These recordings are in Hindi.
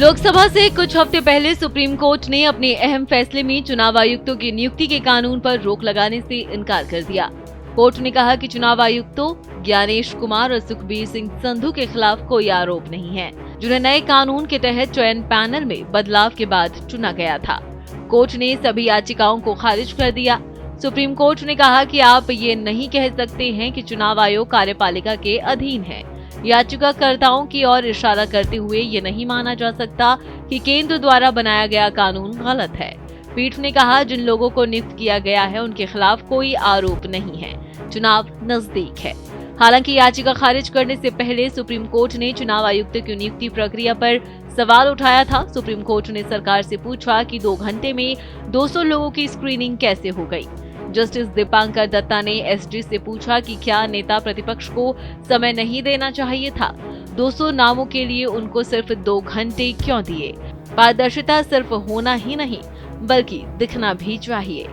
लोकसभा से कुछ हफ्ते पहले सुप्रीम कोर्ट ने अपने अहम फैसले में चुनाव आयुक्तों की नियुक्ति के कानून पर रोक लगाने से इनकार कर दिया। कोर्ट ने कहा कि चुनाव आयुक्तों ज्ञानेश कुमार और सुखबीर सिंह संधू के खिलाफ कोई आरोप नहीं है, जिन्हें नए कानून के तहत चयन पैनल में बदलाव के बाद चुना गया था। कोर्ट ने सभी याचिकाओं को खारिज कर दिया। सुप्रीम कोर्ट ने कहा कि आप ये नहीं कह सकते हैं कि चुनाव आयोग कार्यपालिका के अधीन है। याचिकाकर्ताओं की ओर इशारा करते हुए ये नहीं माना जा सकता कि केंद्र द्वारा बनाया गया कानून गलत है। पीठ ने कहा, जिन लोगों को नियुक्त किया गया है उनके खिलाफ कोई आरोप नहीं है, चुनाव नजदीक है। हालांकि याचिका खारिज करने से पहले सुप्रीम कोर्ट ने चुनाव आयुक्त की नियुक्ति प्रक्रिया पर सवाल उठाया था। सुप्रीम कोर्ट ने सरकार से पूछा कि 2 घंटे में 200 लोगों की स्क्रीनिंग कैसे हो गई। जस्टिस दीपांकर दत्ता ने एसजी से पूछा कि क्या नेता प्रतिपक्ष को समय नहीं देना चाहिए था। 200 नामों के लिए उनको सिर्फ 2 घंटे क्यों दिए। पारदर्शिता सिर्फ होना ही नहीं बल्कि दिखना भी चाहिए।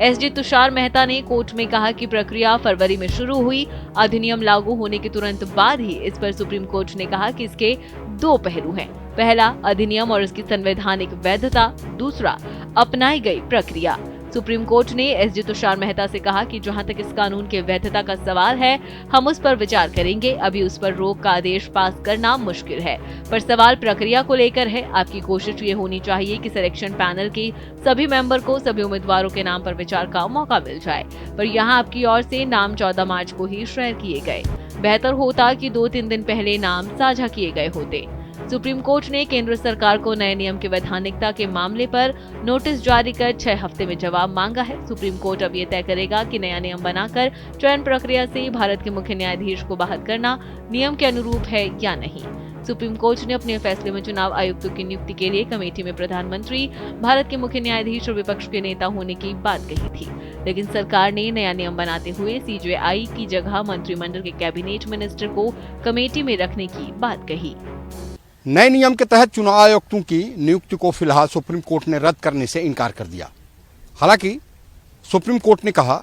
एसजी तुषार मेहता ने कोर्ट में कहा कि प्रक्रिया फरवरी में शुरू हुई। अधिनियम लागू होने के तुरंत बाद ही इस पर सुप्रीम कोर्ट ने कहा कि इसके 2 पहलू हैं। पहला, अधिनियम और इसकी संवैधानिक वैधता, दूसरा, अपनाई गई प्रक्रिया। सुप्रीम कोर्ट ने एसजी तुषार मेहता से कहा कि जहां तक इस कानून के वैधता का सवाल है, हम उस पर विचार करेंगे। अभी उस पर रोक का आदेश पास करना मुश्किल है, पर सवाल प्रक्रिया को लेकर है। आपकी कोशिश ये होनी चाहिए कि सिलेक्शन पैनल के सभी मेंबर को सभी उम्मीदवारों के नाम पर विचार का मौका मिल जाए, पर यहाँ आपकी ओर से नाम 14 मार्च को ही शेयर किए गए। बेहतर होता कि 2-3 दिन पहले नाम साझा किए गए होते। सुप्रीम कोर्ट ने केंद्र सरकार को नए नियम की वैधानिकता के मामले पर नोटिस जारी कर 6 हफ्ते में जवाब मांगा है। सुप्रीम कोर्ट अब ये तय करेगा कि नया नियम बनाकर चयन प्रक्रिया से भारत के मुख्य न्यायाधीश को बाहर करना नियम के अनुरूप है या नहीं। सुप्रीम कोर्ट ने अपने फैसले में चुनाव आयुक्तों की नियुक्ति के लिए कमेटी में प्रधानमंत्री, भारत के मुख्य न्यायाधीश और विपक्ष के नेता होने की बात कही थी, लेकिन सरकार ने नया नियम बनाते हुए सीजेआई की जगह मंत्रिमंडल के कैबिनेट मिनिस्टर को कमेटी में रखने की बात कही। नए नियम के तहत चुनाव आयुक्तों की नियुक्ति को फिलहाल सुप्रीम कोर्ट ने रद्द करने से इनकार कर दिया। हालांकि सुप्रीम कोर्ट ने कहा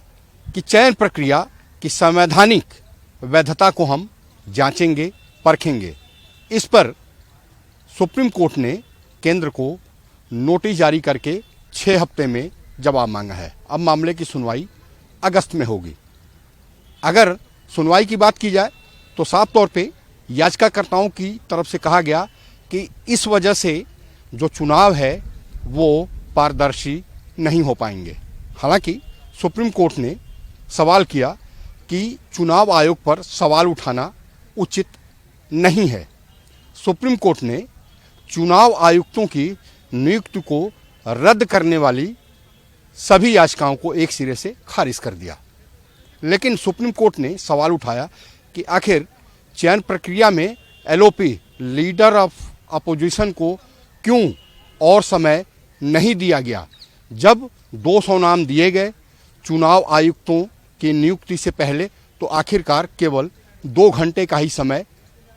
कि चयन प्रक्रिया की संवैधानिक वैधता को हम जांचेंगे, परखेंगे। इस पर सुप्रीम कोर्ट ने केंद्र को नोटिस जारी करके 6 हफ्ते में जवाब मांगा है। अब मामले की सुनवाई अगस्त में होगी। अगर सुनवाई की बात की जाए तो साफ तौर पे याचिकाकर्ताओं की तरफ से कहा गया कि इस वजह से जो चुनाव है वो पारदर्शी नहीं हो पाएंगे। हालांकि सुप्रीम कोर्ट ने सवाल किया कि चुनाव आयोग पर सवाल उठाना उचित नहीं है। सुप्रीम कोर्ट ने चुनाव आयुक्तों की नियुक्ति को रद्द करने वाली सभी याचिकाओं को एक सिरे से खारिज कर दिया। लेकिन सुप्रीम कोर्ट ने सवाल उठाया कि आखिर चयन प्रक्रिया में एलओपी, लीडर ऑफ अपोजिशन को क्यों और समय नहीं दिया गया। जब 200 नाम दिए गए चुनाव आयुक्तों की नियुक्ति से पहले, तो आखिरकार केवल 2 घंटे का ही समय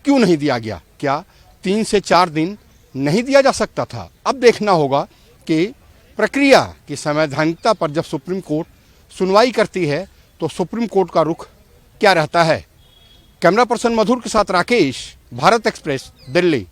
क्यों नहीं दिया गया। क्या 3 से 4 दिन नहीं दिया जा सकता था। अब देखना होगा कि प्रक्रिया की संवैधानिकता पर जब सुप्रीम कोर्ट सुनवाई करती है तो सुप्रीम कोर्ट का रुख क्या रहता है। कैमरा पर्सन मधुर के साथ राकेश, भारत एक्सप्रेस, दिल्ली।